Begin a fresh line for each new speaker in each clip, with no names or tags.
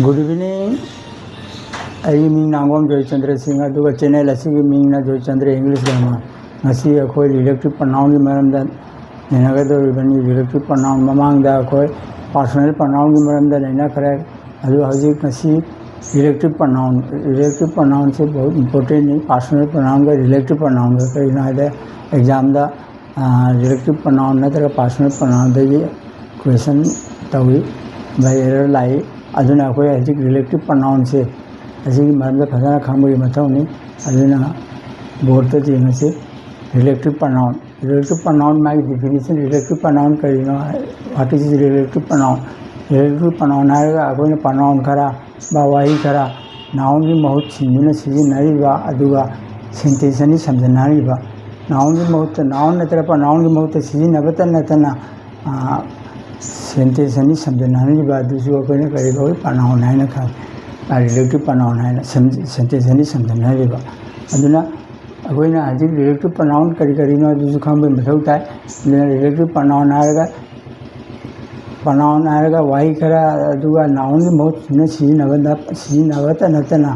Good evening. I am Nangom Joychandra Singh. अदुगा channel असीगी मीना जोयचंद्र English grammar ngasi akhoi electric pronoun gi maramda nenaga do bani electric pronoun mamang da akhoi personal pronoun gi maramda nena khare adu haji ngasi electric pronoun se bahut important ni personal pronoun ga relative pronoun ga kai na da exam da relative pronoun na da personal pronoun da ye question tawi by error lai aduna akhoi haji relative pronoun se asigi maramda phasana khambui mathau ni aduna board ta jengase relative pronoun. Relative pronoun my definition relative pronoun karino what is relative pronoun? Relative pronoun आएगा अगोने pronoun करा बावाही करा noun की बहुत चीज़ें सीधी नहीं बा अदुगा sentence नहीं समझना नहीं बा noun की बहुत noun न तेरा pronoun की बहुत सीधी न बता न तना sentence नहीं समझना नहीं बा दूसरों को ने करेगा वही pronoun है ना खा relative pronoun है ना sentence नहीं समझना नहीं बा अदुना अगोना हजी रिलेटिव pronoun करी ना दूसरे काम में मतलब है रिलेटिव pronoun आएगा वाही करा दूसरा noun में बहुत सीधी नवता नतना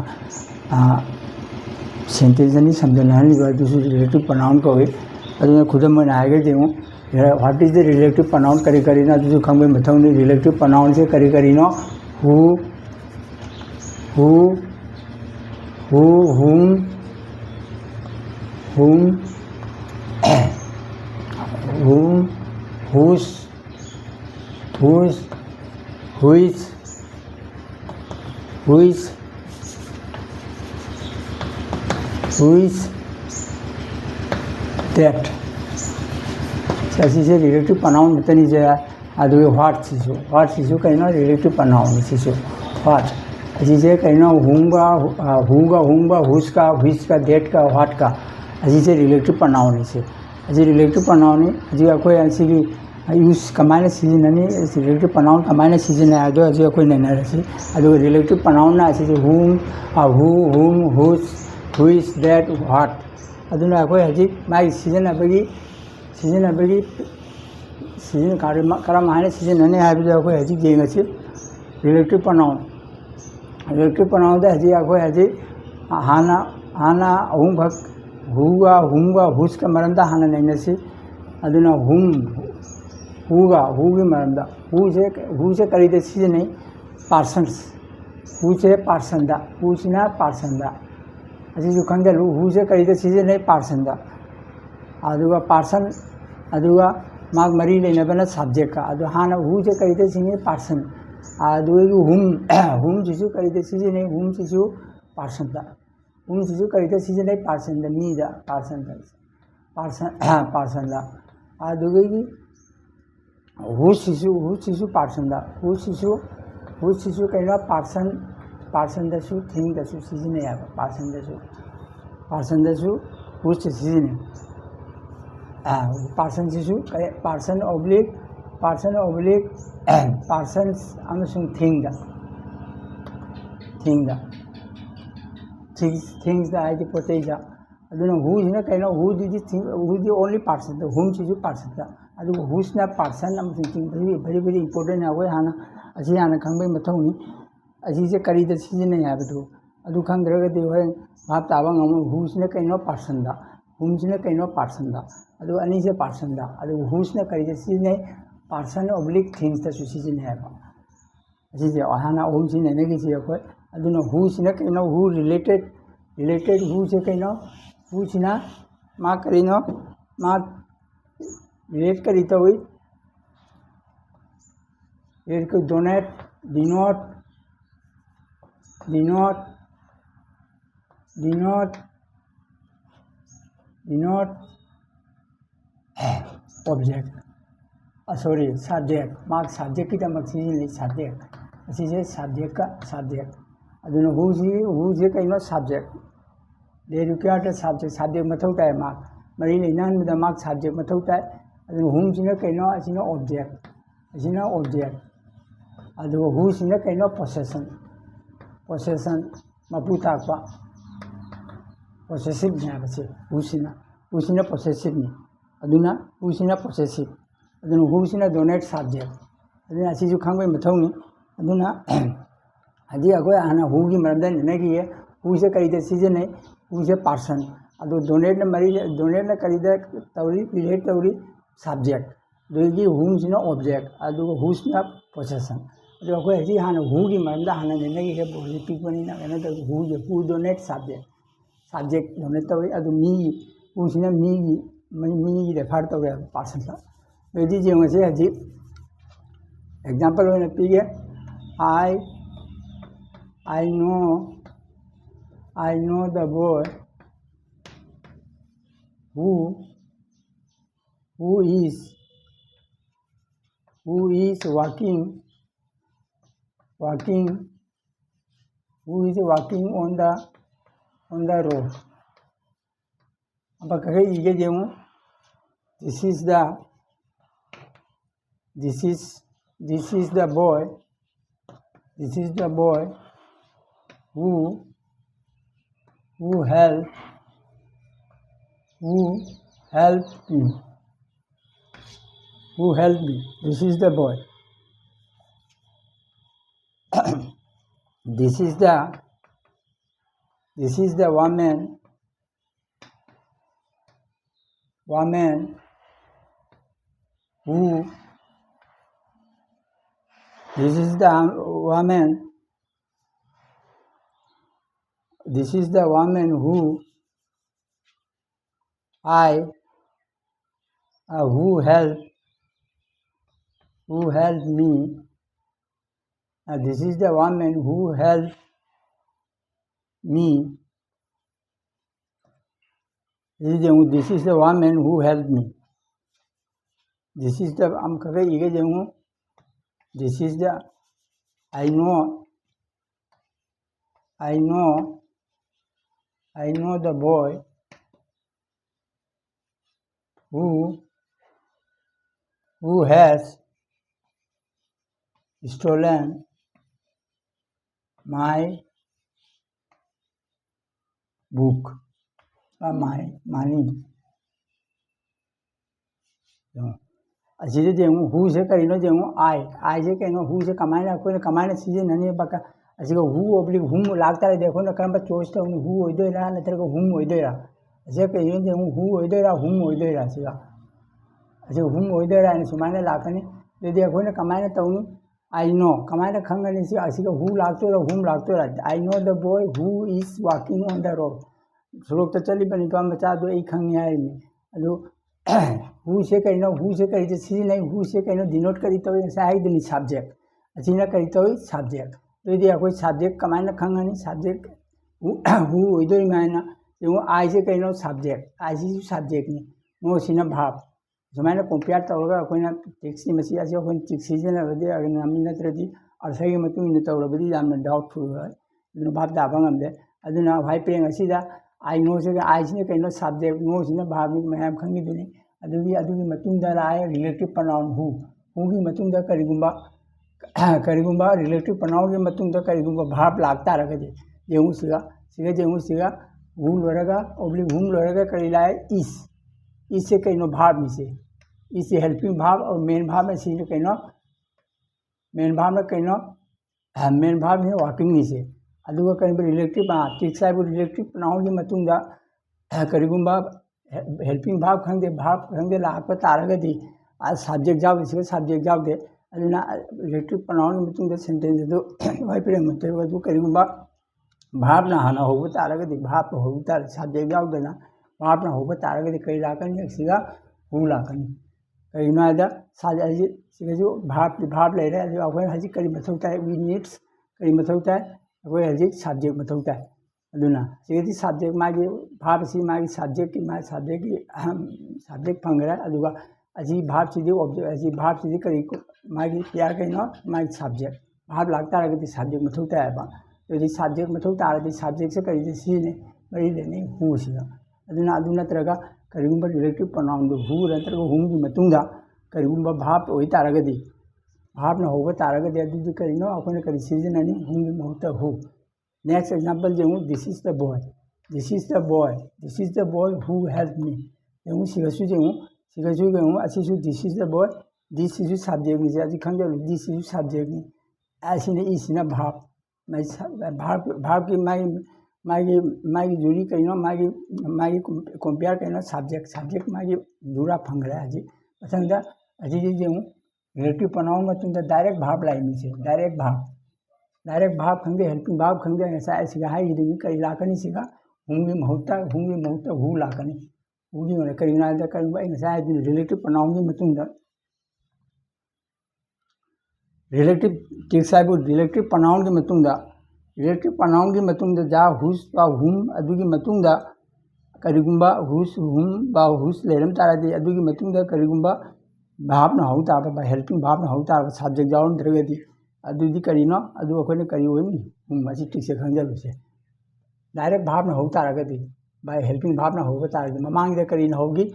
सेंटेंस नहीं समझना नहीं बात दूसरे रिलेटिव pronoun को भी अदुना खुद में आएगा देखूँ what is the relative pronoun करी ना दूसरे काम में मतलब नहीं रिलेटिव pronoun से करी ना who whom whose who is that ऐसी से रिलेटिव pronoun इतनी जगह आदमी व्हाट चीज़ कहना रिलेटिव pronoun चीज़ व्हाट ऐसी से कहना हूँगा हुस का व्हिच का डेट का व्हाट का ऐसी से रिलेटिव pronoun से ऐसी रिलेटिव pronoun ऐसी कोई ऐसी की यूज़ कमाने सीजन नहीं ऐसी रिलेटिव pronoun कमाने सीजन है जो ऐसी कोई नहीं रहती अदो रिलेटिव pronoun ना ऐसी whom who is that what अदुना कोई ऐसी माई सीजन अबगी सीजन कारण माने सीजन नहीं है जो कोई ऐसी जेंग ऐसी रिलेटिव pronoun दा ऐसी कोई ऐसी हाना हुंगा हुस का मरंदा हाना नहीं नसी अदुना हुगी मरंदा हु से करी दे चीज़ नहीं पार्सन्स हु से पार्संदा हुचना पार्संदा ऐसी जो खंडे हु से करी दे चीज़ नहीं पार्संदा अदुगा पार्सन अदुगा माग मरी लेने बना सब्जेक्ट का अदु हाना हु से करी दे चीज़ पार्सन अदुगा हुम चीज़ करी दे चीज़ नहीं हुम चीज़ पार्संदा उन चीज़ों करीते चीज़ें नहीं पार्सन द मी दा पार्सन दा आदुगे की हु शिशु पार्सन दा हु शिशु कहना पार्सन दसु थिंग दसु चीज़ें नहीं आया पार्सन दसु हु चीज़ें नहीं पार्सन शिशु पार्सन ऑब्लिक पार्सन अमसुंग थिंग दा things that I protect I don't know who is not kind of who did this thing who is the only person the whom is person I do who's not person I'm thinking very important है वो हाना असी हाना खंबे मथों नहीं असी से करी the चीज़ नहीं है तो अदु खंग रहे तो है भाप ताबंग हम who's not kind of person दा whom's not kind of person दा अदु अनी से person दा अदु who's not करी द चीज़ नहीं person oblique things दा चीज़ नहीं है असी से हाना whom's नहीं की चीज़ कोई अदुना हु सिना कहना हु रिलेटेड हु से कहना हु सिना माँ करीना माँ रिलेट करी तो हुई ये को डोनेट ऑब्जेक्ट सॉरी सब्जेक्ट माँ सब्जेक्ट की तमक चीज़ नहीं सब्जेक्ट ऐसी से सब्जेक्ट का सब्जेक्ट अदुना हु से कहना सब्जेक्ट दे रिक्वायर्ड सब्जेक्ट मथौ ताय मार्क मरी लेनान में मार्क सब्जेक्ट मथौ ताय अदुना हुम सिना कहना असिना ऑब्जेक्ट अदुगा हु सिना कहना पोसेशन मपु ताकपा पोसेसिव है बसे हु सिना पोसेसिव नहीं अदुना हु सिना पोसेसिव अदुना हु सिना डोनेट सब्जेक्ट अदुना असी जो खांबे मथौ नहीं अदुना हजी अखोई हाना हु की मरमदा ननगी है हु से करीदे सीजन है हु से पर्सन अदो डोनेट मरी डोनेट न करीदे तौरी रिलेट तौरी सब्जेक्ट दोगी हुम सिना ऑब्जेक्ट अदो हुस ना पोसेशन अदो अखोई हजी हाना हु की मरमदा हाना ननगी है बोली पिकवनी ना कना तो हु डोनेट सब्जेक्ट डोनेट तौरी अदो मी हु सिना मी रेफर तौरे पर्सन सा यदि जेंगसे हजी एग्जांपल होने पीगे I know the boy who is walking on the road. अब कहे ये जेमु this is the boy who helped me. This is the boy. This is the woman who helped me. This is the woman who helped me. This is the woman who helped me. This is the this is the I know the boy who has stolen my book or my money. असीदे जेंगु who से करिनो जेंगु आई से करिनो who से कमाइना कोई कमाइना season ननी बका असीगो who oblique हुम लागता रे देखो न करम चॉइस तो हु ओइदोरा नतरगो हुम ओइदोरा असे करिनो जेंगु हु ओइदोरा हुम ओइदोरा सीगा असे हुम ओइदोरा ने सुमाने लाकनी देदे अखोने कमाइना तौनी आई नो कमाइना खंगनी सी असीगो हु लागतोरा हुम लागतोरा I know the boy who is walking on the road सुरोक तो चली बनी तो बच्चा दो ई खंगी है में अदो हु से करिनो हु से करी सी नहीं हु से करिनो डिनोट करी तो साइड नि सब्जेक्ट असीना करी तो सब्जेक्ट तो दे कोई सब्जेक्ट कमाइना खंगनी सब्जेक्ट हु ओइदोई माइना जो आई से करिनो सब्जेक्ट आई से सब्जेक्ट नि नो सिना भाव सुमाइना कंपेयर तौरगा अखोइना टेक्स्ट मसी असी अखोइन टिक सीजन बदे अगन नामी नत्रदि अर्थाई मतुंग इन तौरबदि यामना डाउटफुल है इनो भाव दाबा ngamde aduna भाई प्रेंग असीदा आई नो से आई से करिनो सब्जेक्ट नो सिना भाव नि मैम खंगी दुनी अदुगी मतुंगदा लाए रिलेटिव प्रोनाउन हु की मतुंगदा करिगुंबा रिलेटिव प्रोनाउन के मतुंगदा करिगुंबा भाव लागता रगदे जेंगु सिगा हु लोरगा ओब्लिक हुम लोरगा करि लाए इस से करिनो भाव नि से इस हेल्पिंग भाव और मेन भाव में सी करिनो मेन भाव में वॉकिंग नि से अदुगा करिबा रिलेटिव टिक साइब रिलेटिव प्रोनाउन के मतुंगदा करिगुंबा हेल्पिंग भाव खंगे लाप तारगदी सब्जेक्ट जाव इसे सब्जेक्ट जावदे अदुना रिलेटिव प्रोनाउन मतुंग सेंटेंस दो वाई प्रेम मतु करिगुंबा भाव ना हाना होब तारगदी भाव होब तार सब्जेक्ट जावदना भाव ना होब तारगदी कई लाकनी सिगा हु लाकनी करिनो आदा साजाजी सिगजु भाव ले रे जो अखोय हजि करि मथौता वी नीड्स करि मथौता अखोय हजि सब्जेक्ट मथौता अदुना सिगदि सब्जेक्ट मागी भाव सी मागी सब्जेक्ट की मागी सब्जेक्ट फंगरा अदुगा अजी भाव सिदि ऑब्जेक्ट अजी भाव सिदि करि मागी प्यार कइनो मागी सब्जेक्ट भाव लागता रगदि सब्जेक्ट मथौता है बा यदि सब्जेक्ट मथौता रगदि सब्जेक्ट से करि सी ने मरी लेने हु सिगा अदुना तरगा करिगुंबा रिलेटिव प्रोनाउन दो हु नत्रगा हुम की मतुंगा करिगुंबा भाव ओइ तारगदि भाव न होबा तारगदि अदुदि करिनो अखोने करि सीजन अनि हुम की महत्व हु नेक्स्ट एग्जांपल जेमु this is the boy who help me जेमु सिगसु जेमु असिसु this is the boy this is subject नि जे अजि खंगे दिस इज सब्जेक्ट नि असिने इसिना भाव भाव की मागी जुड़ी कहीं मागी कंपेयर कहीं सब्जेक्ट मागी जुड़ा फंगरे हजी मसंग हजी जो रिलेटिव पनाव डायरेक्ट भाव लाइनी से डायरेक्ट भाव खंगे हेल्पिंग भाव खंगे है कई लाकनी सिगा हूंगी महत्ता हू लाकनी हूगी होने कई रिलेटिव पनाव की रिलेटिव टेक्स है रिलेटिव पनाउन की रिलेटिव पनाउन की जा हुस बा हुम अदुगी मतुंगदा करिगुंबा हुस हुम बा हुस लेरम तारादी अदुगी मतुंगदा करिगुंबा भाव न हौ ताबा बा हेल्पिंग भाव न हौ ताबा सब्जेक्ट जाउन द्रगदी अदुदी करिनो अदु अखोने करि होनी हुम असी टिक से खंजलुसे डायरेक्ट भाव न हौ तारागदी बा हेल्पिंग भाव न हौ तारादी ममांग दे करि न होगी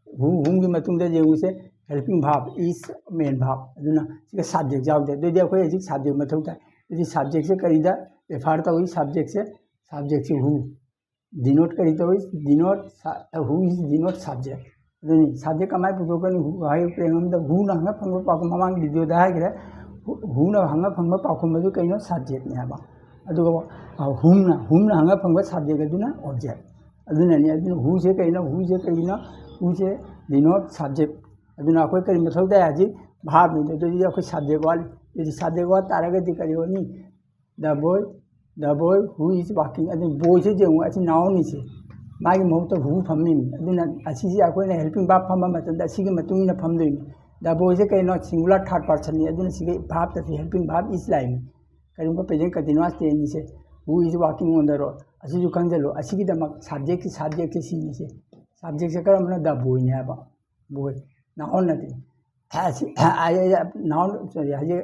हुम की मतुंगदा जेउसे हेल्पिंग भाव इस मेन भाव अदुना सिगा सब्जेक्ट जाउदे दुदी अखोय हजि सब्जेक्ट मथौ ताय यदि सब्जेक्ट से करीदा रेफर तो हुई सब्जेक्ट से हु डिनोट करी तो denote who is denote subject subject कमाई पुथोकनी हाई प्रेम हु न हंगा फंग पाखु ममांग वीडियो दा हाइग्रे हु न हंगा फंग पाखु मदु कइनो सब्जेक्ट ने हबा अदुगा हुम न हंगा फंग सब्जेक्ट अदुना ऑब्जेक्ट अदुना ने अदुना हु से डिनोट सब्जेक्ट अदुना अखोय करी मथौ दा हजि भाव नि तो ये अखोय सब्जेक्ट वाली यदि सब्जेक्ट वा तारगदी करी होनी the boy who is walking अदु बॉय से जेउ अछि नाउन से मागी मौत हु फम्मी अदुना अछि से अखोयना हेल्पिंग भाव फम्मा मतन द सिगे मतुंग न फमदोइन द बॉय से कइनो सिंगुलर थर्ड पर्सन नि अदुना सिगे भाव त हेल्पिंग भाव इज लाइन करिंगो प्रेजेंट कंटीन्यूअस टेंस से who is walking on the road अछि जु खंगजलो अछि की दमक सब्जेक्ट सी नि से सब्जेक्ट से करमना द बॉय ने हबा बॉय नाउन नथि नाउन सॉरी हजे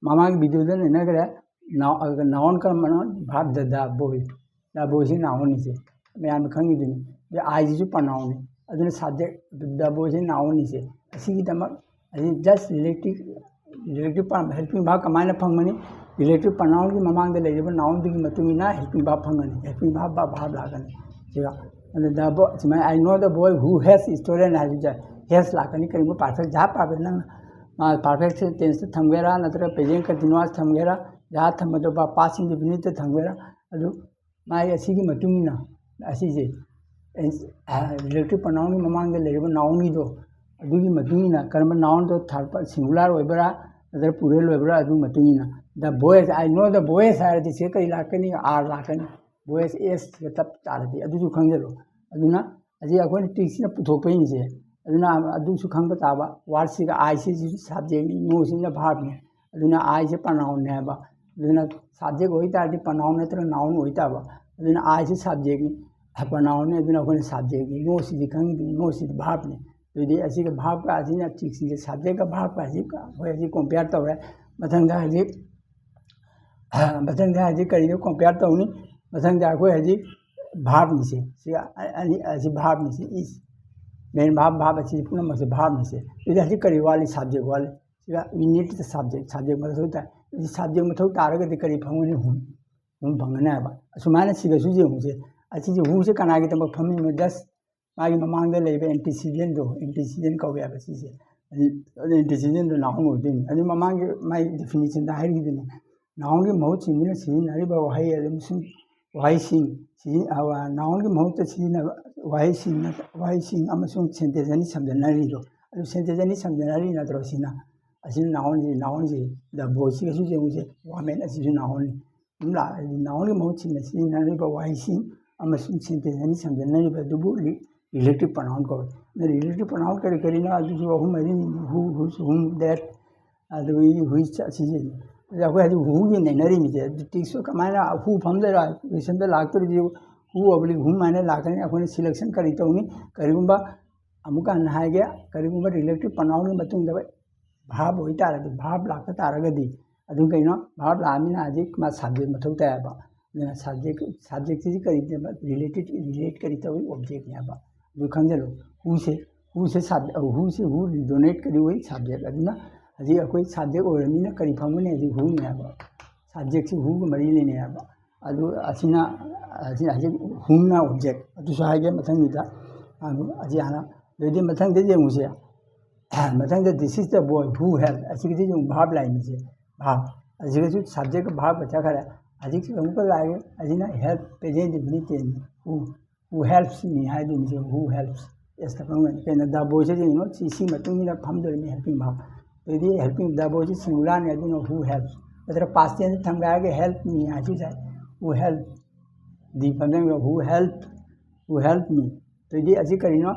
मामा की वीडियो दे ने करे नाउन का मन भाव द बॉय से नाउन से मैं खंगी दुनी ये आई जो पनाउन है अदुना सब्जेक्ट द बॉय से नाउन से असी की दमक अजी जस्ट रिलेटिव हेल्पिंग भाव कमायना फंगमनी रिलेटिव पनाउन की ममांग दे लेबो नाउन की मतुमिना हेल्पिंग भाव फंगनी हेल्पिंग भाव लागनी सिगा द बॉय मैं I know the boy who has stolen has लाकनी करिंगो पार्फेक्ट जा पाबे नंग पार्फेक्ट टेंस थमगेरा नत्र प्रेजेंट कंटीन्यूअस थमगेरा जहाँ थमदो बा पास्ट इंडेफिनिट थमगेरा अदु माई असीगी मतुंगिना असीजे रिलेटिव पनाउन की ममांग दे लेबो नाउन की दो अदुगी मतुंगिना करम नाउन दो थर्ड पर सिंगुलर ओइबरा नत्र पुरेल ओइबरा अदु मतुंगिना the boys I know the boys हारदी से कई लाकनी आर लाकनी बॉयज एस तब तारदी अदुजु खंगजलो अदुना अजी अखोन टिक्सना पुथोकपैनि से अदुना अदुसु खंग ताबा वार्ड सिगा आई से सब्जेक्ट नो सिना भाव ने अदुना आई से पनाउन ने बा अदुना सब्जेक्ट होई तारदी पनाउन नत्र नाउन होई ताबा अदुना आई से सब्जेक्ट नि पनाउन ने अदुना कोन सब्जेक्ट नो सि खंग नो सि भाव ने यदि असी का भाव का असी ना ठीक से सब्जेक्ट का भाव का असी का होय असी कंपेयर तौरे मथंग दा हजी करियो कंपेयर तौनी मथंग दा कोई हजी भाव नि से सिगा असी भाव नि से इस मेन भाव अच्छी पूर्ण से भाव में से यदि हजी करी वाली सब्जेक्ट वाले वी नीड द सब्जेक्ट मतलब होता है यदि सब्जेक्ट मथौ तारगदी करी फंगने हम फंगना है असुमाने सिगसु जे हुसे अच्छी जे हु से कनागी तम फमी में 10 मागी ममांग दे लेबे एंटीसीडेंट कौवे है बसी से एंटीसीडेंट दो नाउन होदिन अदि ममांग माई डेफिनेशन दा हाइरि दिने नाउन की महत्व सिंदिन सिन हरि बा वहाई अदम सुन वहाई सिंग सिन नाउन की महत्व सिन वहाई सिंग अमसुंग सेंटेंस अनि समझनारी दो अदु सेंटेंस अनि समझनारी नत्रो सिना असिन नाउन जी द बॉयस के सुजे मुझे वामेन असिन नाउन ला नाउन की महत्व सिन हरि बा वहाई सिंग अमसुंग सेंटेंस अनि समझनारी बा दुबु रिलेटिव प्रोनाउन को रिलेटिव प्रोनाउन करी ना अदु जो हु मरी हुम दैट अदु हुई चीजे अखोई हजि हु की नैनरी मिसे टिक्सो कमायना हु फमदरा क्वेश्चन द लागतो जी हु अबली हु माने लागने अखोई सिलेक्शन करी तौनी करिगुंबा अमुका नहाय गया करिगुंबा रिलेटिव प्रोनाउन की मतुंग दबे भाव होई तारदी भाव लाक तारगदी अदु कइनो भाव लामिना हजि मा सब्जेक्ट मथौ तायबा सब्जेक्ट से रिलेट करी तो ऑब्जेक्ट ने बा दु खंजलो हु से हु डोनेट करी वही सब्जेक्ट अदुना हजी अखोई सब्जेक्ट ओरमिना करी फंगने हजी हु ने बा सब्जेक्ट से हु को मरी लेने बा अदु असिना हजी हुना ऑब्जेक्ट अदु साइगे मथंग दा अजी आना देदे मथंग दे जे मुसे मथंग दे this is the boy who help असी के जो भाव लाइन से भाव ꯑꯁꯤꯒꯁꯨ ꯁꯕꯖꯦꯛ ꯚꯥꯔꯕ ꯆꯠꯈ꯭ꯔꯦ ꯍꯧꯖꯤꯛꯁꯤ ꯑꯃꯨꯛꯀ ꯂꯥꯛꯑꯒꯦ ꯑꯁꯤꯅ ꯍꯦꯜꯞ ꯄ꯭ꯔꯦꯖꯦꯟ ꯏꯟꯗꯤꯐꯤꯅꯤꯠ ꯍꯨ ꯍꯦꯜꯞꯁ ꯃꯤ ꯍꯥꯏꯗꯣꯏꯅꯤ ꯍꯨ ꯍꯦꯜꯞꯁ ꯑꯦꯁꯇ ꯐꯪꯒꯅꯤ ꯀꯩꯅꯣ ꯗ ꯕꯣꯏꯁꯦ ꯌꯦꯡꯉꯣ ꯁꯤ ꯃꯇꯨꯡ ꯏꯟꯅ ꯐꯝꯗꯣꯏꯅꯤ ꯍꯦꯜꯄꯤꯡ ꯚꯥꯔꯕ ꯑꯗꯨꯗꯤ ꯍꯦꯜꯄꯤꯡ ꯗ ꯕꯣꯏꯁꯦ ꯁꯤꯡꯒꯨꯂꯥꯔꯅꯤ ꯑꯗꯨꯅ ꯍꯨ ꯍꯦꯜꯞꯁ ꯅꯠꯇ꯭ꯔꯒ ꯄꯥꯁ ꯇꯦꯟꯁ ꯊꯝꯒꯦ ꯍꯥꯏꯔꯒ ꯍꯦꯜꯞ ꯃꯤ ꯍꯥꯏꯁꯨ ꯌꯥꯏ ꯍꯨ ꯍꯦꯜꯞ ꯗꯤ ꯐꯝꯖꯟꯒ ꯍꯨ ꯍꯦꯜꯞ ꯃꯤ ꯑꯗꯨꯗꯤ ꯑꯁꯤ ꯀꯔꯤꯅꯣ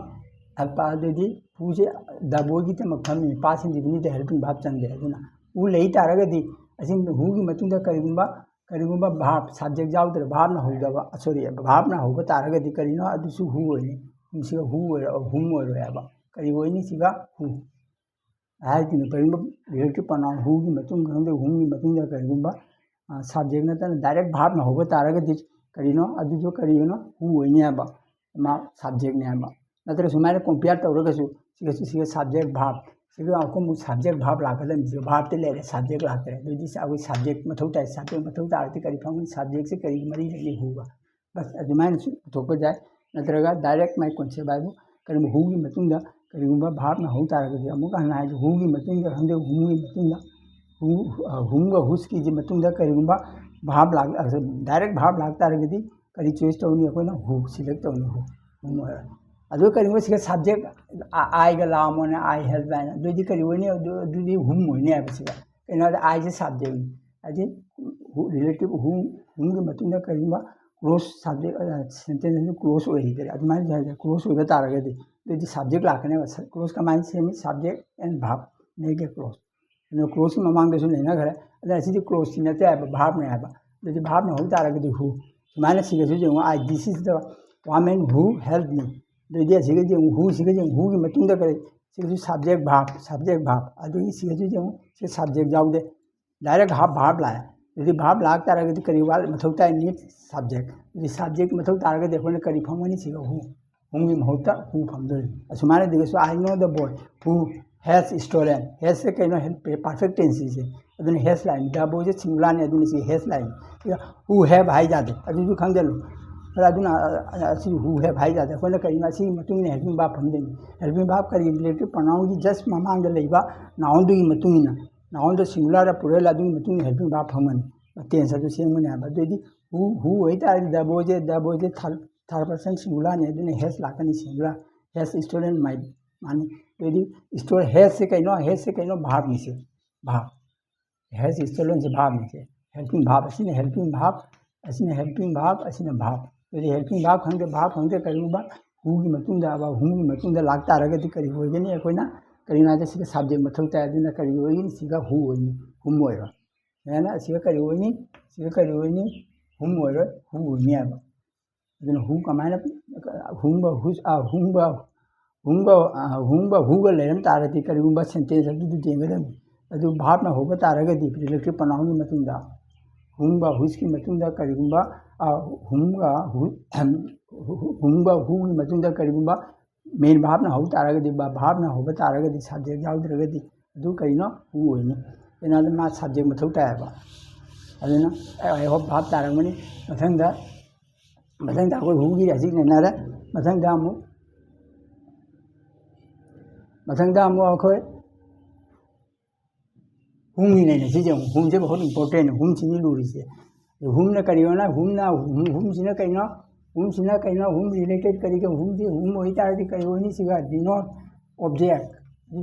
ꯑꯗꯨꯗꯤ ꯍꯨꯁꯦ ꯗ ꯕꯣꯏꯒꯤꯗꯃꯛ ꯐꯝꯃꯤ ꯄꯥꯁ ꯏꯟꯗꯤꯐꯤꯅꯤꯠꯇ ꯍꯦꯜꯄꯤꯡ ꯚꯥꯔꯕ ꯆꯪꯗꯦ ꯑꯗꯨꯅ ꯍꯨ ꯂꯩ ꯇꯥꯔꯒꯗꯤ ꯑꯁꯤ ꯍꯨꯒꯤ ꯃꯇꯨꯡꯗ ꯀꯔꯤꯒꯨꯝꯕ ꯚꯥꯔꯕ ꯁꯕꯖꯦꯛ ꯌꯥꯎꯗ꯭ꯔꯦ ꯚꯥꯔꯕꯅ ꯍꯧꯗꯕ ꯁꯣꯔꯤ ꯚꯥꯔꯕꯅ ꯍꯧꯕ ꯇꯥꯔꯒꯗꯤ ꯀꯔꯤꯅꯣ ꯑꯗꯨꯁꯨ ꯍꯨ ꯑꯣꯏꯅꯤ ꯁꯤꯒ ꯍꯨ ꯍꯨꯝ ꯑꯣꯏꯔꯣꯏ ꯀꯔꯤ ꯑꯣꯏꯅꯤ ꯁꯤꯒ ꯍꯨ ꯍꯥꯏꯗꯨꯅ ꯀꯔꯤꯒꯨꯝꯕ ꯔꯤलेटिव प्रोनाउन हुगी मतुंग खंदे हुंगी मतुंग करिगुंबा सब्जेक्ट नतन डायरेक्ट भाव न होबा तारगदि करिनो अदुजो करिनो हु ओइने हाबा मा सब्जेक्ट ने हाबा नतर सुमारे कंपेयर तौरगसु सिगा सब्जेक्ट भाव सिगा अको मु सब्जेक्ट भाव लाकदम सिगा भाव ते लेरे सब्जेक्ट लाकरे दुदि सागु सब्जेक्ट मथौ ताइ सब्जेक्ट मथौ तारति करि फंग सब्जेक्ट से करि मरी लगी हुगा बस अदुमाइन सु थोप जाय नतरगा डायरेक्ट माइ कॉन्सेप्ट बाबु करि हुगी मतुंग करिगुंबा भाव न हो तारगदि अमुक हनाय हुगी मतुंग हंदे हुगी मतुंग हुंगा हुस्की जी मतुंग करिगुंबा भाव लाग डायरेक्ट भाव लाग तारगदि करि चॉइस तौनी अकोना हु सिलेक्ट तौनी हु हुम अदु करिगुंबा सिगा सब्जेक्ट आई गा लामोने आई हेल्प बायना दुदि करि होइने दुदि हुम होइने आबसिगा कइना आई जे सब्जेक्ट अदि रिलेटिव हुंगी मतुंग करिगुंबा क्लोज सब्जेक्ट सेंटेंस क्लोज ओइदरे अदुमाइ जाय क्लोज ओइबा तारगदि दुदि सब्जेक्ट लाकने क्लोज कमाइन सेमी सब्जेक्ट एंड भाव नेगे क्लोज क्लोज की ममांग दसु लेना खरे अदे असिदि क्लोज सिनते है भाव ने है दुदि भाव न हो तारगदि हु सुमाइना सिगसु जेंगो आई this is the woman who help me दुदि असिगे जेंगो हु सिगे जेंगो हु की मतुंग करे सिगसु सब्जेक्ट भाव अदुगी सिगसु जेंगो से सब्जेक्ट जाउदे डायरेक्ट भाव लाया यदि भाव लाग तारगदि करिवाल मथौ ताइ नीड सब्जेक्ट यदि सब्जेक्ट मथौ तारगदि अखोने करि फंगनी सिगा हु हुंगी महौता हु फंदोइ असुमाने दिगसु I know the boy who has stolen has से कइनो परफेक्ट टेंस से अदुन हैज लाइन द बॉय से सिंगुलर ने अदुन से has line who have high जादे अदुजु खंगदेलो अदुना असि हु हैव हाई जादे अखोने करिना सि मतुंग ने हेल्पिंग भाव फंदेनि हेल्पिंग भाव करि रिलेटिव प्रोनाउन की जस्ट ममांग द लेबा नाउन दुगी मतुंगिना नाउन द सिंगुलर पुरेल अदुगी मतुंग हेल्पिंग भाव फंगनी टेंस अदु सेमने हाबा दुदि हु होई तारगदि the boy third person singular ने अदुने हैज लाकनी singular has stolen my money यदि स्टोर हैज से कइनो भाव निसे भाव हैज स्टोलन से भाव निसे हेल्पिंग भाव असिने हेल्पिंग भाव असिने यदि हेल्पिंग भाव खंगे करिबा हु की मतुंग दा हु की मतुंग दा लाग तारगदि करि होइगनी अकोइना करिना जे सिगा सब्जेक्ट मथौ ताइ अदुना करि होइगनी सिगा हु होइनी हुम होइरो याना सिगा करि होइनी हुम होइरो हु होइनी आबा अदुना हु कमाइना हुंबा हुगा लेरम तारगदि करिगुंबा सेंटेंस अदुदु जेंगदमी अदु भाव न होबा तारगदि रिलेटिव प्रोनाउन की मतुंगा हुंबा हुस्की मतुंगा करिगुंबा हुंबा हु की मतुंगा करिगुंबा मेन भाव न हो तारगदि भाव न होबा तारगदि सब्जेक्ट याउद्रगदि अदु करिनो हु होइनी एना मा सब्जेक्ट मथौ तायबा अदुना आई होप भाव तारगमनी मथंदा अखोय हुगी हजिक नेनारे मथंदा अमु अखोय हुंगी ने सिजे हुम जे बहुत इंपोर्टेंट हुम सिनि लुरिसे हुम ने करियोना हुम सिना कइनो हुम रिलेटेड करिके हुम जे हुम होई तारदि करियोनी सिगा डिनोट ऑब्जेक्ट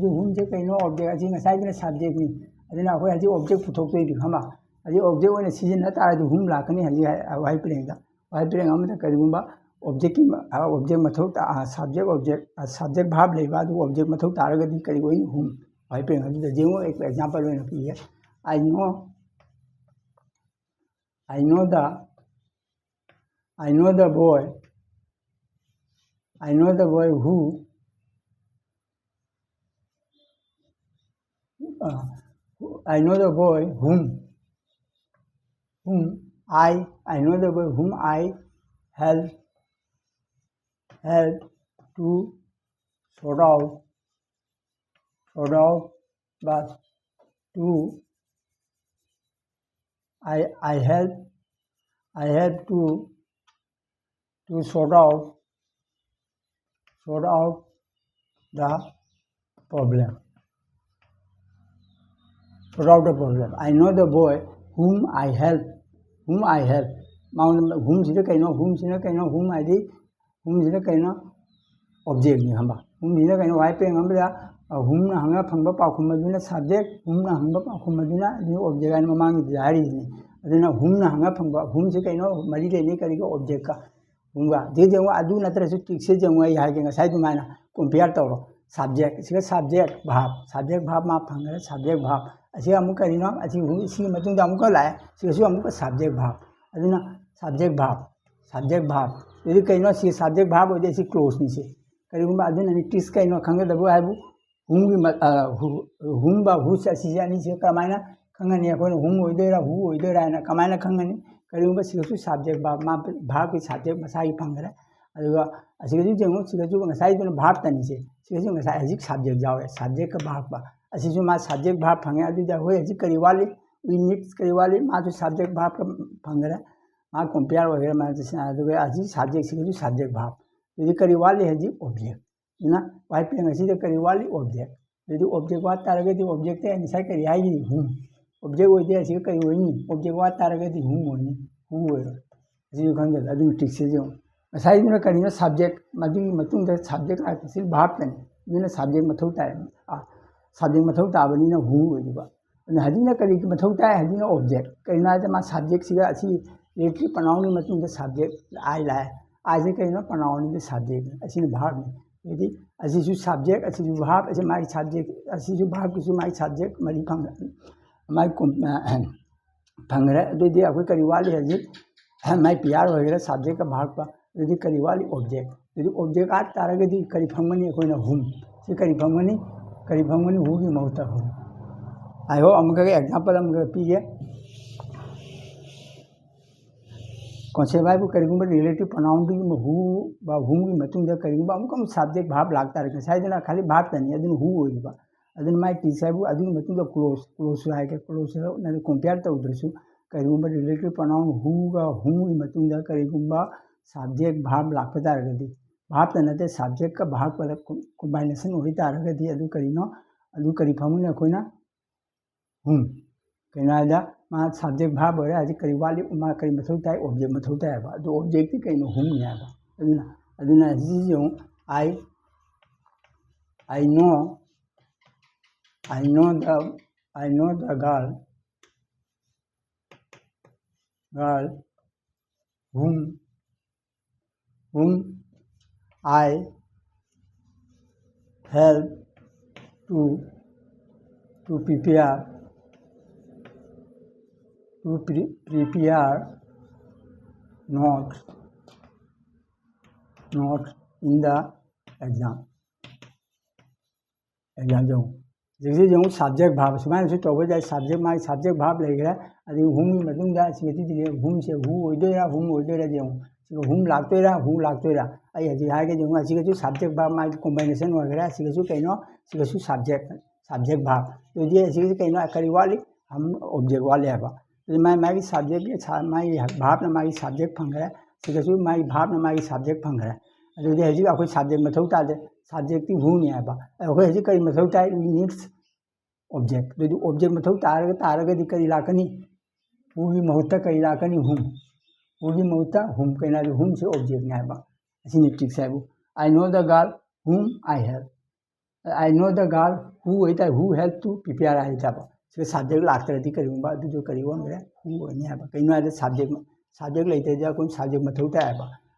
जे हुम जे कइनो ऑब्जेक्ट अजि नसाइ ने सब्जेक्ट नि अदिना अखोय हजि ऑब्जेक्ट पुथोकतोइ खमा अजि ऑब्जेक्ट ओने सिजन तारदि हुम लाकनी हजि वाइ प्लेंग अमदा करिगुंबा ऑब्जेक्ट मथौ सब्जेक्ट भाव लेबा दु ऑब्जेक्ट मथौ तारगदि करिगोइ हुम वाइ प्लेंग अदि जेमो एक एग्जांपल ओने पिए आई know the boy who I know the boy whom I help to sort out but to I help to sort out the problem. sort out the problem. I know the boy whom I help. Whom I help. whom sida kaino whom sida kaino whom id whom sida kaino object ni hamba whom sida kaino why pe ngamba whom na hanga phangba pakhum maduna subject whom na hanga pakhum maduna ni object ani mamang jari ni aduna whom na hanga phangba whom sida kaino mari le ni kari ko object ka whom ga de jengwa adu natra su tik se jengwa ya ge ngasai du mana compare tawro subject siga subject verb ma phangare subject verb asi amu kari no asi whom si matung da amu ka lai siga su amu ka subject verb aduna subject verb यदि कहीं सी subject भाव हो जाए close नहीं से करीब अभी TISS कहीं खंगदब है हुम हुम हुस अनी से कमायना खंगनी अखोन हुम होइदोरा हु होइदोरा है कमायना खंगनी करीब सिगसु सब्जेक्ट भाव मा भाव की सब्जेक्ट मसाई फंगरे अदुगा असिगसु जेंगो सिगसु ngасai दुन भाव तनी से सिगसु ngасai हजिक सब्जेक्ट जावे सब्जेक्ट का भाव बा असिसु मा सब्जेक्ट भाव फंगे अदु जा होय हजिक करी वाली वी नीड्स करी वाली मा जो सब्जेक्ट भाव का फंगरे मा कंपेयर वगैरह मा अदुगा हजिक सब्जेक्ट सिगसु सब्जेक्ट भाव यदि करी वाली हजिक ऑब्जेक्ट ना वाई पे ngasi de करी वाली ऑब्जेक्ट यदि ऑब्जेक्ट वा तारगेदि ऑब्जेक्ट है ngасai करी हाई हुम ऑब्जेक्ट होइदे असि करी होइनी ऑब्जेक्ट वा तारगेदि हुम होइनी हु होइरो असि खंगे अदु टिक से जो ngасai दुना करीना सब्जेक्ट मदि मतुंग द सब्जेक्ट आर्टिकल भाव तनी दुना सब्जेक्ट मथौ ताय सब्जेक्ट मथौ ताबनी ना हु होइबा अन हदिना करी मथौ ताय हदिना ऑब्जेक्ट करीना द मा सब्जेक्ट सिगा असि लेटरी पनाउनी मतुंग द सब्जेक्ट आई लाय आज करीना पनाउनी द सब्जेक्ट असि भाव यदि असिसु सब्जेक्ट असिसु भाव असे माई सब्जेक्ट असिसु भाव किसु माई सब्जेक्ट मरी फंग माई फंगरे अदुदि अखोय करी वाली हजि माई पीआर वगैरह सब्जेक्ट का भाग पा यदि करी वाली ऑब्जेक्ट यदि ऑब्जेक्ट आ तारगदि करी फंगमनी अखोयना हुम से करी फंगमनी हु की महत्ता हुम आई हो अमगा एग्जांपल अमगा पीगे कॉन्सेप्ट है करीगुब रिलेटिव प्रोनाउन की हु हुम की मतुंग करीगुब अमुक सब्जेक्ट भाव लागता है साइदना खाली भाव तनी अदुन हु होइबा अदुन माई टीचर अदुन मतुंग क्लोज है के क्लोज न कंपेयर तौद्रसु करीगुब रिलेटिव प्रोनाउन हु गा हुम की मतुंग करीगुब सब्जेक्ट भाव लागता तारगदि भाव तनते सब्जेक्ट का भाव पर कॉम्बिनेशन होई तारगदि अदु करीनो अदु करी फमुने अखोइना हुम कइनादा मा सब्जेक्ट भाव होरे आज करी वाली मा करी मथौ ताय ऑब्जेक्ट मथौ ताय बा दो ऑब्जेक्ट की कइनो हुम ने बा अदुना जिजो I know the girl whom I help to prepare notes in the exam जो जैसे जो सब्जेक्ट भाव सुमाय से तब जाए सब्जेक्ट माई सब्जेक्ट भाव लेगरा अदि हुम मतुंग सिगति दिले हुम से हु ओइदोरा जो हुम लागतोरा हु लागतोरा आई हजि हागे जो सिगसु सब्जेक्ट भाव माई कॉम्बिनेशन वगैरह सिगसु कइनो सिगसु सब्जेक्ट भाव तो जे सिगसु कइनो करी वाली हम ऑब्जेक्ट वाले है माई सब्जेक्ट माई भाव न माई सब्जेक्ट फंगरा सिगसु माई भाव न माई सब्जेक्ट फंगरा अदुदि हजि अखोय सब्जेक्ट मथौ तादे सब्जेक्ट हु ने है अखोय हजि करी मथौ ताय नीड्स ऑब्जेक्ट यदि ऑब्जेक्ट मथौ तारगदि करी लाकनी हु की महत्ता करी लाकनी हुम हु की महत्ता हुम कइना हुम से ऑब्जेक्ट ने है असिनि ठीक से आई know the girl whom I help who होइता who help to prepare I जाबा से सब्जेक्ट लागतरदि करिबा अदु जो करिबो हमरे हु ने है कइना सब्जेक्ट लेते जा कोन सब्जेक्ट मथौ ताय है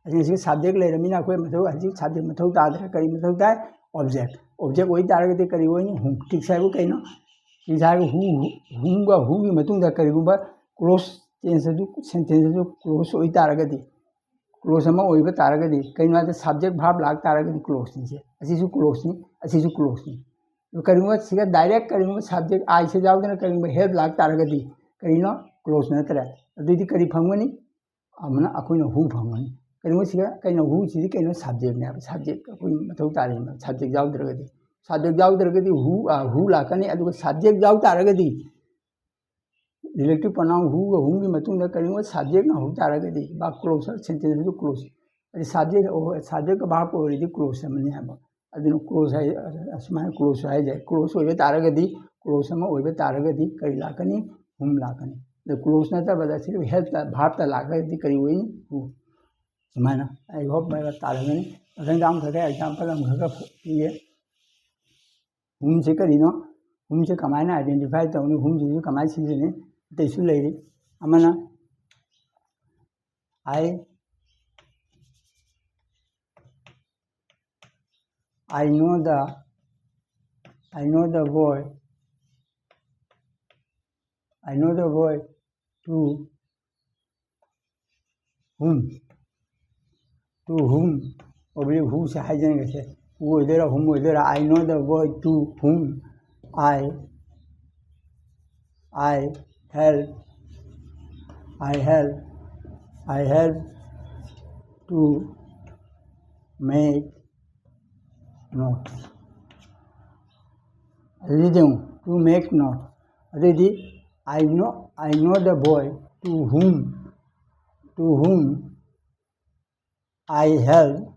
असिनि सब्जेक्ट लेरमिना कोई मथौ हजि सब्जेक्ट मथौ तादरे करी मथौ ताय ऑब्जेक्ट होई तारगदि करिबो नि हुम ठीक से कइनो इजाग हुम गा हु की मतुंग करिगुब क्लोज सेंटेंस क्लोज होई तारगदि क्लोज अमा होइबा तारगदि कइनो सब्जेक्ट भाव लाग तारगदि क्लोज नि से असिसु क्लोज नि करिगुब सिगा डायरेक्ट करिगुब सब्जेक्ट आई से जाउदना करिगुब हेल्प लाग तारगदि करिनो क्लोज नतरे अदुदि करि फंगमनी अमना अखोइनो हु फंगमनी करिगुब सिगा कइनो हु सिदि कइनो सब्जेक्ट ने सब्जेक्ट अखोइ मथौ तारि सब्जेक्ट जाउद्रगदि हु लाकनी अदुगा सब्जेक्ट जाउ तारगदि रिलेटिव प्रोनाउन हु हुम की मतुंग करिगुब सब्जेक्ट न हो तारगदि बा क्लोज सेंटेंस जो क्लोज अदि सब्जेक्ट का भाव ओरिदि क्लोज मने है अदुनो क्लोज है असमान क्लोज है जाय क्लोज होइबा तारगदि क्लोज अमा ओइबा तारगदि करी लाकनी हुम लाकनी द क्लोज नतबदा सिर्फ हेल्प भाव ता लाकदि करी होइनी हु सुमाइना आई होप मैं तारगनी अदन दाम खगे एग्जांपल हम खगा ये हुम से करीनो हुम से कमाइना आइडेंटिफाई तौनी हुम से कमाइ सिजने तेसु लेरी अमना I know the boy to whom obli who से हाई जाने कैसे वो इधर whom इधर I know the boy to whom I help to make notes. To make notes. I know the boy to whom I help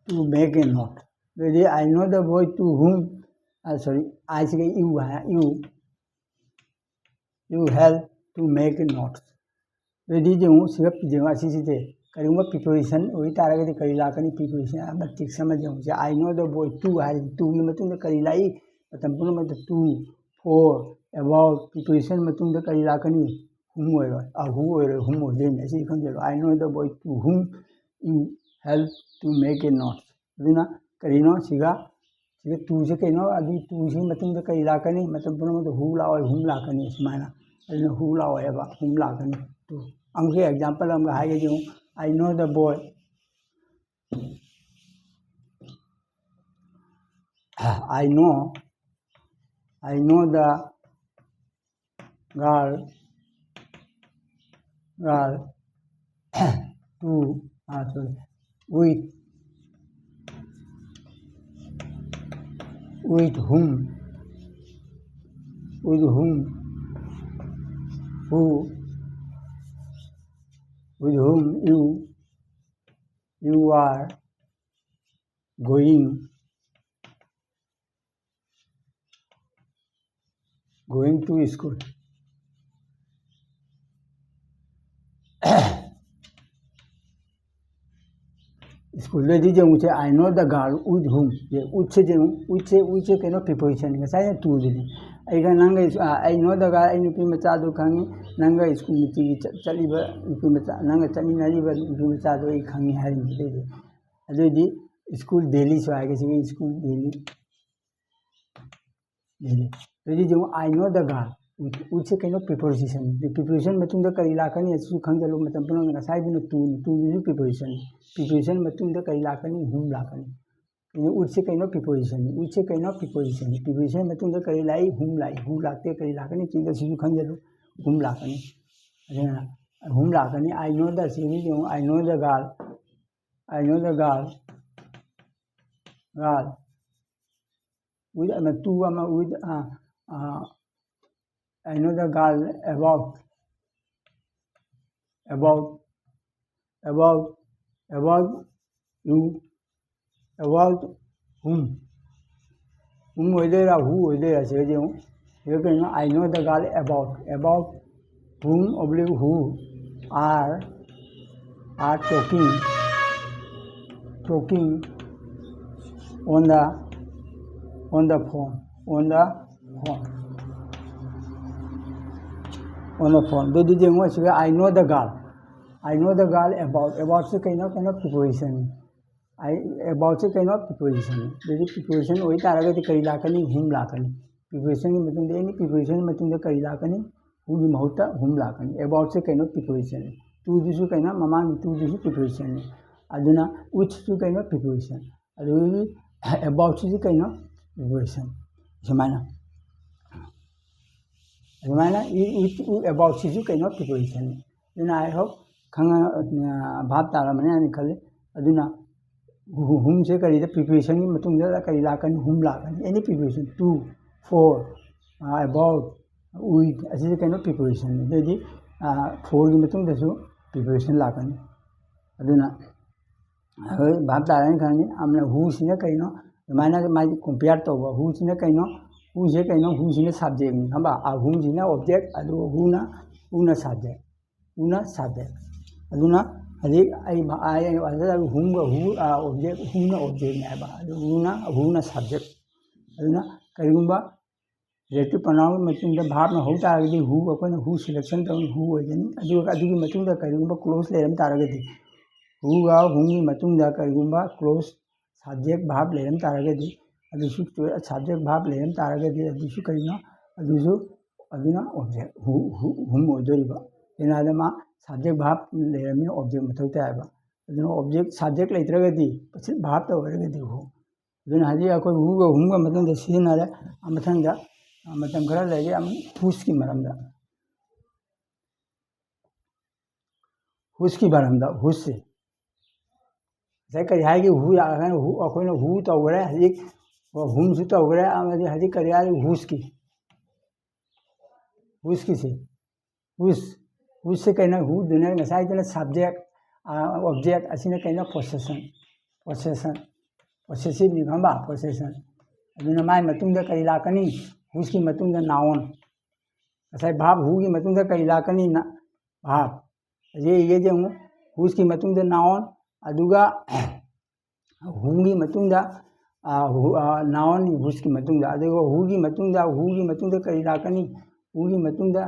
to make a note. I know the boy to whom I say you help to make a note. जो सिर्फ जो असीसे करीब preparation वही तारगदि करी लाकनी preparation मतिक समझो जे I know the boy to है टू की मतुंग करी लाई मतम पुन मत टू फोर अबाउट प्रिपरेशन मतुंग करी लाकनी हुम होय हु होय हुम होय ने सी खंजलो I know the boy to whom you help to make a note अदुना करीनो सिगा टू से कइनो अदि टू से मतुंग करी लाकनी मतम पुन मत हु लाओ हुम लाकनी सुमाइना अदुना हु लाओ एबा हुम लाकनी टू अंगे एग्जांपल हम हागे जो I know the boy. I know the girl to with whom you are going to school. School में दीजिए मुझे आई know the girl with whom ये उच्चे कहीं प्रिपोजिशन साइड टू दिली अगर नंग आई नो द गर्ल आई नुपी मचादो खंगी नंग स्कूल में चलीब नुपी मचा नंग चमीनरीब नुपी मचादो आई खंगी है अदुदी स्कूल दिल्ली सो आएगा स्कूल दिल्ली जो आई नो द गर्ल उच्चे कहीं प्रिपोजिशन मतुंग करी लाकनी खंगलो मतम पुनः ngसाइदुना टू प्रिपोजिशन मतुंग करी लाकनी हुम लाकनी उच्चे कहीं प्रिपोजिशन मतुंग करी लाई हुम हु लाते करी लाकनी चीज सिसु खंगलो हुम लाकनी आई नो द सीरी जो I know the girl with two with I know the girl about you about whom whether who whether say जो ये कहना I know the girl about whom oblique who are talking on the phone दे दीजिए मुझे आई know the girl about से कहीं preposition about से कहीं preposition यदि प्रिपोजिशन वही तारगदि करी लाकनी हुम लाकनी प्रिपोजिशन की मतुंग एनी प्रिपोजिशन मतुंग करी लाकनी हु की महत्ता हुम लाकनी about से कहीं प्रिपोजिशन टू दिसु कहीं ममांग टू दिसु प्रिपोजिशन अदुना which से कहीं प्रिपोजिशन अदुगी about से कहीं प्रिपोजिशन समाना about सिसु कहीं प्रिपोजिशन अदुना आई होप खंगा भाव तारमने अनि खले अदुना हुम से करी प्रिपोजिशन की मतुंग करी लाकनी हुम लाकनी any preposition to for about with असे कहीं प्रिपोजिशन यदि फोर की मतुंग प्रिपोजिशन लाकनी अदुना भाव तारने खाने हमने हु से कहीं ꯑꯗꯨꯃꯥꯏꯅ ꯃꯥꯒꯤ ꯀꯝꯄꯤꯌꯥꯔ ꯇꯧꯕ ꯍꯨꯁꯤꯅ ꯀꯩꯅꯣ ꯍꯨꯁꯦ ꯀꯩꯅꯣ ꯍꯨꯁꯤꯅ ꯁꯕꯖꯦꯛꯅꯤ ꯈꯪꯕ ꯍꯨꯝꯁꯤꯅ ꯑꯣꯕꯖꯦꯛ ꯑꯗꯨꯒ ꯍꯨꯅ ꯁꯕꯖꯦꯛ ꯑꯗꯨꯅ ꯍꯧꯖꯤꯛ ꯑꯩ ꯍꯨꯝꯒ ꯑꯣꯕꯖꯦꯛ ꯍꯨꯅ ꯑꯣꯕꯖꯦꯛꯅꯤ ꯍꯥꯏꯕ ꯑꯗꯨ ꯍꯨꯅ ꯁꯕꯖꯦꯛ ꯑꯗꯨꯅ ꯀꯔꯤꯒꯨꯝꯕ ꯔꯤꯂꯦꯇꯤꯚ ꯄ꯭ꯔꯣꯅꯥꯎꯟꯒꯤ ꯃꯇꯨꯡꯗ ꯚꯥꯔꯕꯅ ꯍꯧ ꯇꯥꯔꯒꯗꯤ ꯑꯩꯈꯣꯏꯅ ꯍꯨ ꯁꯦꯂꯦꯛꯁꯟ ꯇꯧꯅꯤ ꯍꯨ ꯑꯣꯏꯒꯅꯤ ꯑꯗꯨꯒ ꯑꯗꯨꯒꯤ ꯃꯇꯨꯡꯗ ꯀꯔꯤꯒꯨꯝꯕ ꯀ꯭ꯂꯣꯖ ꯂꯩꯔꯝ ꯇꯥꯔꯒꯗꯤ ꯍꯨꯒ ꯍꯨꯝꯒꯤ ꯃꯇꯨꯡꯗ ꯀꯔꯤꯒꯨꯝꯕ ꯀ꯭ꯂꯣꯖ ꯁꯕꯖꯦꯛ ꯚꯥꯔꯕ ꯂꯩꯔꯝ ꯇꯥꯔꯒꯗꯤ ꯑꯗꯨꯁꯨ ꯁꯕꯖꯦꯛ ꯚꯥꯔꯕ ꯂꯩꯔꯝ ꯇꯥꯔꯒꯗꯤ ꯑꯗꯨꯁꯨ ꯀꯔꯤꯅꯣ ꯑꯗꯨꯅ ꯑꯣꯕꯖꯦꯛ ꯍꯨꯝ ꯑꯣꯏꯗꯣꯔꯤꯕ ꯀꯩꯅꯣꯗ ꯃꯥ ꯁꯕꯖꯦꯛ ꯚꯥꯔꯕ ꯂꯩꯔꯝꯃꯤꯅ ꯑꯣꯕꯖꯦꯛ ꯃꯊꯧ ꯇꯥꯏꯕ ꯑꯗꯨꯅ ꯑꯣꯕꯖꯦꯛ ꯁꯕꯖꯦꯛ ꯂꯩꯇ꯭ꯔꯒꯗꯤ ꯚꯥꯔꯕꯇ ꯑꯣꯏꯔꯒꯗꯤ ꯍꯨ ꯑꯗꯨꯅ ꯍꯧꯖꯤꯛ ꯑꯩꯈꯣꯏ ꯍꯨꯒ ꯍꯨꯝꯒ ꯃꯇꯨꯡꯗ ꯁꯤꯖꯤꯟꯅꯔꯦ ꯃꯊꯪꯗ ꯃꯇꯝ ꯈꯔ ꯂꯩꯔꯦ ꯑꯃꯨꯛ ꯍꯨꯁꯀꯤ ꯃꯔꯝꯗ ꯍꯨꯁꯁꯤ ꯉꯁꯥꯏ ꯀꯔꯤ ꯍꯥꯏꯒꯦ ꯑꯩꯈꯣꯏꯅ ꯍꯨ ꯇꯧꯈ꯭ꯔꯦ ꯍꯧꯖꯤꯛ ꯍꯨꯝꯁꯨ ꯇꯧꯈ꯭रे ꯑꯃꯗꯤ ꯍꯧꯖꯤꯛ ꯀꯔꯤ ꯍꯥꯏ ꯍꯨꯁꯀꯤꯁꯤ ꯍꯨꯁꯁꯦ ꯀꯩꯅꯣ ꯍꯨꯗꯨꯅ ꯉꯁꯥꯏꯗꯨꯅ ꯁꯕꯖꯦꯛ ꯑꯣꯕꯖꯦꯛ ꯑꯁꯤꯅ ꯀꯩꯅꯣ ꯄꯣꯁꯦꯁꯤꯚꯅꯤ ꯈꯪꯕ ꯄꯣꯁꯦꯁꯟ ꯑꯗꯨꯅ ꯃꯥꯒꯤ ꯃꯇꯨꯡꯗ ꯀꯔꯤ ꯂꯥꯛꯀꯅꯤ ꯍꯨꯁꯀꯤ ꯃꯇꯨꯡꯗ ꯅꯥꯎꯟ ꯉꯁꯥꯏ ꯚꯥꯔꯕ ꯍꯨꯒꯤ ꯃꯇꯨꯡꯗ ꯀꯔꯤ ꯂꯥꯛꯀꯅꯤ ꯚꯥꯔꯕ ꯍꯧꯖꯤꯛ ꯑꯃꯨꯛ ꯍꯨꯁꯀꯤ ꯃꯇꯨꯡꯗ ꯅꯥꯎꯟ ꯑꯗꯨꯒ ꯍꯨꯝꯒꯤ ꯃꯇꯨꯡꯗ ꯅꯥꯎꯟ ꯍꯨꯁꯀꯤ ꯃꯇꯨꯡꯗ ꯑꯗꯨꯒ ꯍꯨꯒꯤ ꯃꯇꯨꯡꯗ ꯀꯔꯤ ꯂꯥꯛꯀꯅꯤ ꯍꯨꯒꯤ ꯃꯇꯨꯡꯗ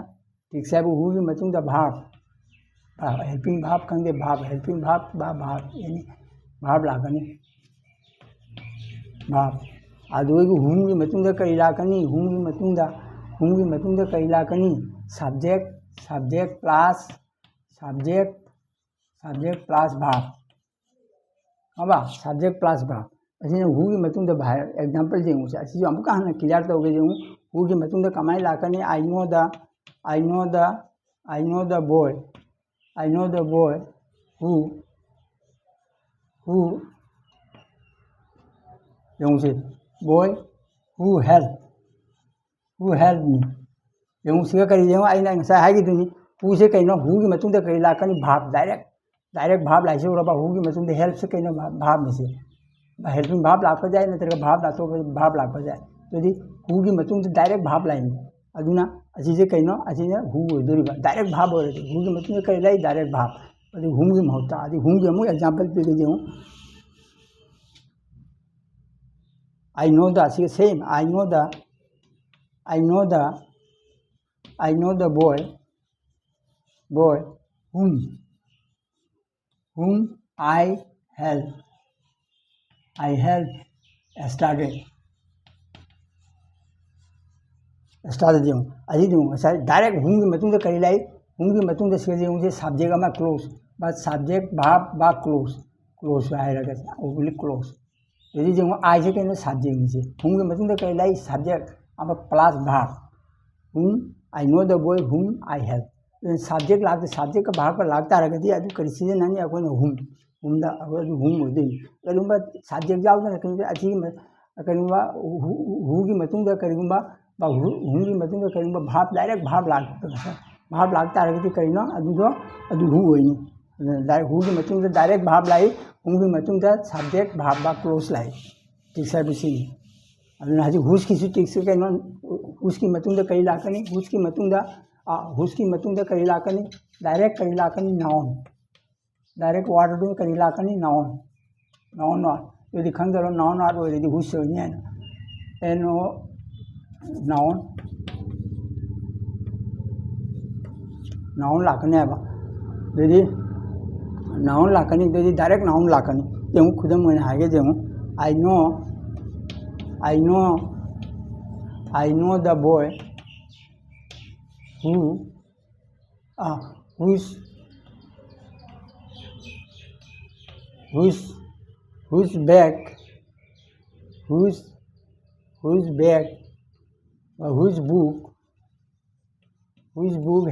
ꯇꯤꯛꯁ ꯍꯥꯏꯕ ꯍꯨꯒꯤ ꯃꯇꯨꯡꯗ ꯚꯥꯔꯕ ꯍꯦꯜꯄꯤꯡ ꯚꯥꯔꯕ ꯈꯪꯗꯦ verb helping verb any verb ꯂꯥꯛꯀꯅꯤ ꯚꯥꯔꯕ ꯑꯗꯨꯒ ꯍꯨꯝꯒꯤ ꯃꯇꯨꯡꯗ ꯀꯔꯤ ꯂꯥꯛꯀꯅꯤ ꯍꯨꯝꯒꯤ ꯃꯇꯨꯡꯗ ꯀꯔꯤ ꯂꯥꯛꯀꯅꯤ ꯁꯕꯖꯦꯛ ꯄ꯭ꯂꯁ ꯚꯥꯔꯕ ꯈꯪꯕ ꯁꯕꯖꯦꯛ ꯄ꯭ꯂꯁ ꯚꯥꯔꯕ ꯑꯁꯤꯅ ꯍꯨꯒꯤ ꯃꯇꯨꯡꯗ ꯑꯦꯛꯖꯥꯝꯄꯜ ꯌꯦꯡꯉꯨꯁꯦ ꯑꯁꯤꯁꯨ ꯑꯃꯨꯛꯀ ꯍꯟꯅ ꯀ꯭ꯂꯤꯌꯥꯔ ꯇꯧꯒꯦ ꯌꯦꯡꯉꯨ ꯍꯨꯒꯤ ꯃꯇꯨꯡꯗ ꯀꯃꯥꯏꯅ ꯂꯥꯛꯀꯅꯤ I know the boy who yongsi boy who helped me yongsiga kari yengo aina ngasa hagiduni who se kaino who gi matungda kari lakani verb direct verb lai suraba who gi matungda help se kaino verb ni se helping verb lakpa jai natraga verb lakto verb lakpa jai todi who gi matungda direct verb lai ni aduna asije kaino asine who odoriba direct verb oradi who gi matungda kari lai direct verb adi whom gi mahutta adi whom gi amu example pe ge jeu I know the same I know the boy whom I help started jeu aji du sai direct whom gi matungda kari lai whom gi matungda se jeu je subject ama close but subject verb ba close hai raga obli close यदि जो आई से कहीं subject नीचे हुम के मतलब कहीं लाई subject अब प्लस भाग हुम आई नो द बॉय हुम आई हेल्प सब्जेक्ट लागते सब्जेक्ट का भाग पर लागता रह गया अभी करी सीजन नहीं अकोन हुम दा अगर हुम होते करूँगा सब्जेक्ट जाओ ना कहीं अच्छी करूँगा हु की मतलब करूँगा हुम की मतलब करूँगा भाग डायरेक्ट भाग लागता रह गया करीना अभी हु होनी हु की मतलब डायरेक्ट भाग लाई हुम की मतलब सब्जेक्ट भाग बा क्लोज लाई टिक्स है बिसी अदुना हजी हुस की टिक्स कहीं हुस की मतलब कई लाकनी हुस की मतलब कई लाकनी डायरेक्ट कई लाकनी नाउन डायरेक्ट वर्ड दो कई लाकनी नाउन यदि खंदरो नाउन वर्ड हो यदि हुस होनी है एनो नाउन लाकनी है यदि नाउन लाकनी यदि डायरेक्ट नाउन लाकनी जेमु खुदम मोने हागे जेमु I know the boy whose bag whose book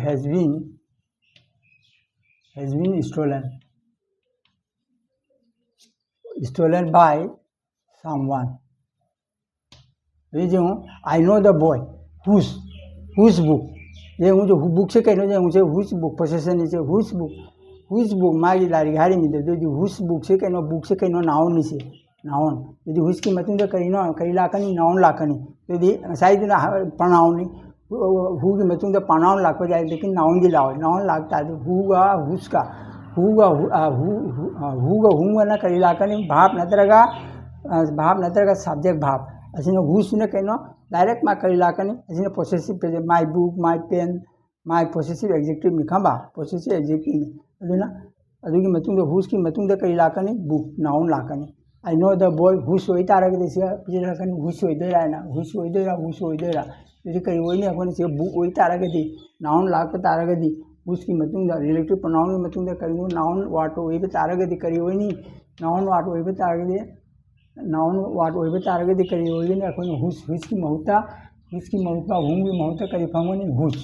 has been stolen by someone. I know the boy whose book ये मुझे बुक से कहना चाहिए मुझे whose book possession is whose book मागी लारी घारी में दे whose book से कहना नाउन नहीं से नाउन यदि हुस की मतुंग करीनो करी लाकनी नाउन लाकनी यदि साइदुना प्रोनाउन हु की मतुंग प्रोनाउन लाको जाए लेकिन नाउन दी लाओ नाउन लाकता है हुगा हुसका हुगा हुगा हुंगना करी लाकनी भाव नत्रगा सब्जेक्ट भाव असिना हुसने कइनो डायरेक्ट मा करी लाकनी असिना पोसेसिव पे my book my pen my possessive adjective निखंबा पोसेसिव एडजेक्टिव अदुना अदुगी मतुंग हुस की मतुंग करी लाकनी बुक नाउन लाकनी I know the boy whose होई तारगदि से पिजे लाकनी हुस होइदोरा ना हुस होइदोरा यदि करी होइने अखोने से बुक होई तारगदि नाउन लाक तारगदि हुस की मतुंग रिलेटिव प्रोनाउन की मतुंग करिनो नाउन वाट होई तारगदि करी होइनी नाउन वाट होई तारगदि करी होइने अखोने हुस की महुता हुम की महुता करी फंगोनी हुस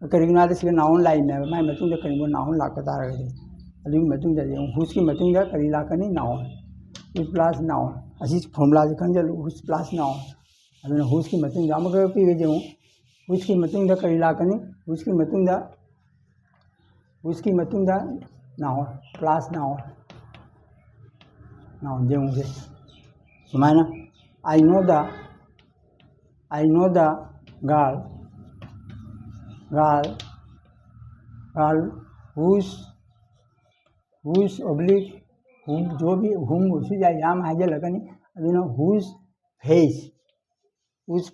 करीगना से नाउन लाइन है माय मतुंग करीबो नाउन लाक तारगदि अदुगी मतुंग हुस की मतुंग करी लाकनी नाउन हुस प्लस नाउन असी फॉर्मूला से खंजलु हुस प्लस नाउन अदुना हुस की मतुंग अमग पीगे जेउ हुस की मतुंग करी लाकनी हुस की मतुंग नाउन प्लस नाउन जेउ से सुमाइना I know the girl whose ऑब्लिक हुम जो भी हुम उसी जाए याम हाजे लगनी अदुना whose face is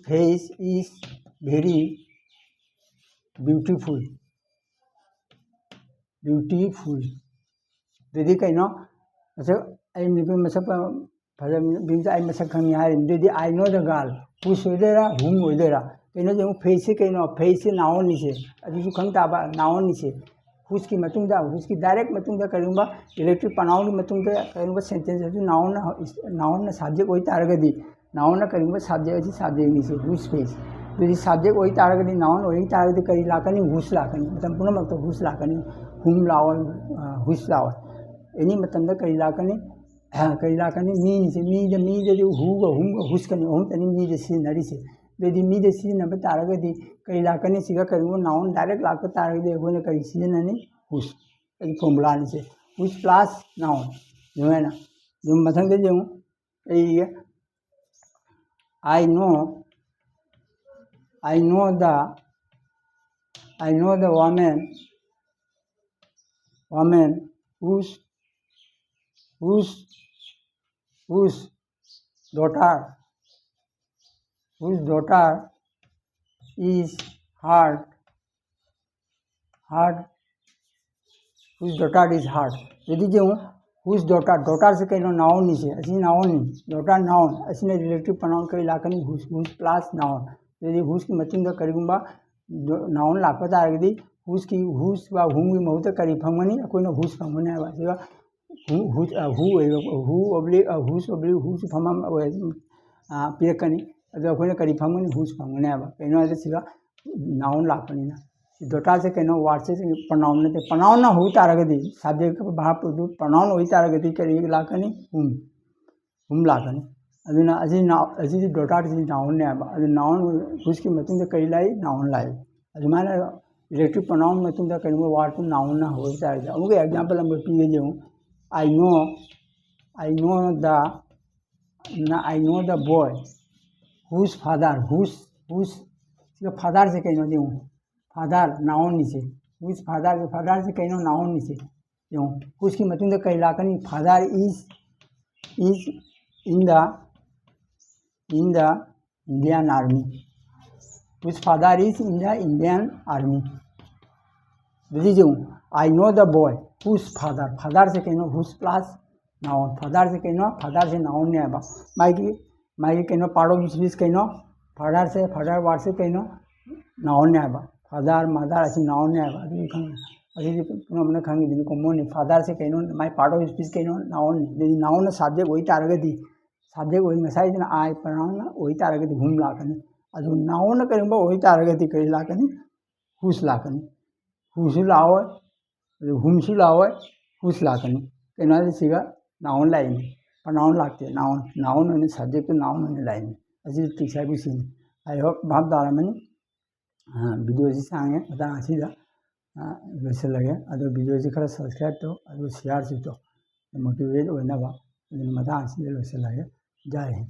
very beautiful यदि कहीं आई मसक फज आई मसक खंगी है I know the girl whose होइदोरा हुम होइदोरा कहीं जो फेस से कहीं फेस से नाउन निसे अदुसु खंग ताबा नाउन निसे हुस की मतुंग हुस की डायरेक्ट मतुंग करूँगा रिलेटिव प्रोनाउन की मतुंग करूँगा सेंटेंस नाउन सब्जेक्ट होई तारगदि नाउन करूँगा सब्जेक्ट निसे हुस फेस यदि सब्जेक्ट होई तारगदि नाउन होई तारगदि करी लाकनी हुस लाकनी मतलब पुनमक हुस लाकनी हुम लाओ हुस लाओ एनी मतलब करी लाकनी मी निसे मी जदि हुगा हुमगा हुस कनी ओम तनी मी जसी नरी से यदि मी जसी नब तारगदि करी लाकनी सिगा करूँगा नाउन डायरेक्ट लाक तारगदि एगोने करी सीजननी हुस फॉर्मूला से हुस प्लस नाउन जो है ना जो मथंग जो I know the woman whose daughter is hard whose daughter is hard यदि जो whose daughter से कहीं नाउन नहीं से ऐसी नाउन नहीं daughter नाउन ऐसी ने रिलेटिव प्रोनाउन करी लाकनी whose प्लस नाउन यदि whose की मतुंग करीगुंबा नाउन लापता आगदी whose की whose वा whom की बहुत करी फंगनी कोई ना whose फंगने है बात whose फंगम पिरकनी अदो कोई करी फंगनी whose फंगने है बात कहीं ना सिगा नाउन लापनी ना डॉटर से कहीं वाट से प्रोनाउन ने प्रोनाउन ना होई तारगदि सब्जेक्ट भाव प्रोनाउन होई तारगदि करी लाकनी हुम लाकनी अदुना अजी डॉटर से नाउन ने अब नाउन उसकी मतुंग करी लाई नाउन लाई अदुमाना रिलेटिव प्रोनाउन मतुंग करी वाट नाउन ना होई तारगदि अमुक एग्जांपल हम पीगे जो I know the boy whose father से कहीं जो फादर नाउन नीचे हुज फादर से कहीं नाउन नीचे जो उसकी मतुंग कई लाकनी father is in the Indian army whose father is in the Indian army दीदी जो I know the boy whose father से कहीं हुज प्लस नाउन फादर से नाउन नहीं आएगा माई कहीं पार्ट ऑफ स्पीच कहीं फादर वार्ड से कहीं नाउन नहीं आएगा फादर मदर ऐसी नाउन नहीं आएगा मैंने खंगी दिन को मोनी फादर से कहीं माई पार्ट ऑफ स्पीच कहीं नाउन नहीं नाउन सब्जेक्ट वही तारगदी सब्जेक्ट वही मसाई आई प्रोनाउन वही तारगदी हुम लाकनी अदु नाउन कहीं वही तारगदी करी लाकनी हुस लाकनी हुसु लाओ हुमसु लाओ हुस लाकनी कहीं सिगा नाउन लाइन प्रोनाउन लाते नाउन होने सब्जेक्ट नाउन होने लाइन अजी टीचर भी सीन आई होप भाव दारमनी वीडियो से सांगे बताना सीधा वैसे लगे अदो वीडियो से खरा सब्सक्राइब तो अदो शेयर से तो मोटिवेट होना बा ꯑꯗꯨꯅ ꯃꯇꯥꯡ ꯑꯁꯤꯗ ꯂꯣꯏꯁꯤꯜꯂꯒꯦ꯫ ꯖꯥꯏ ꯍꯤꯟ꯫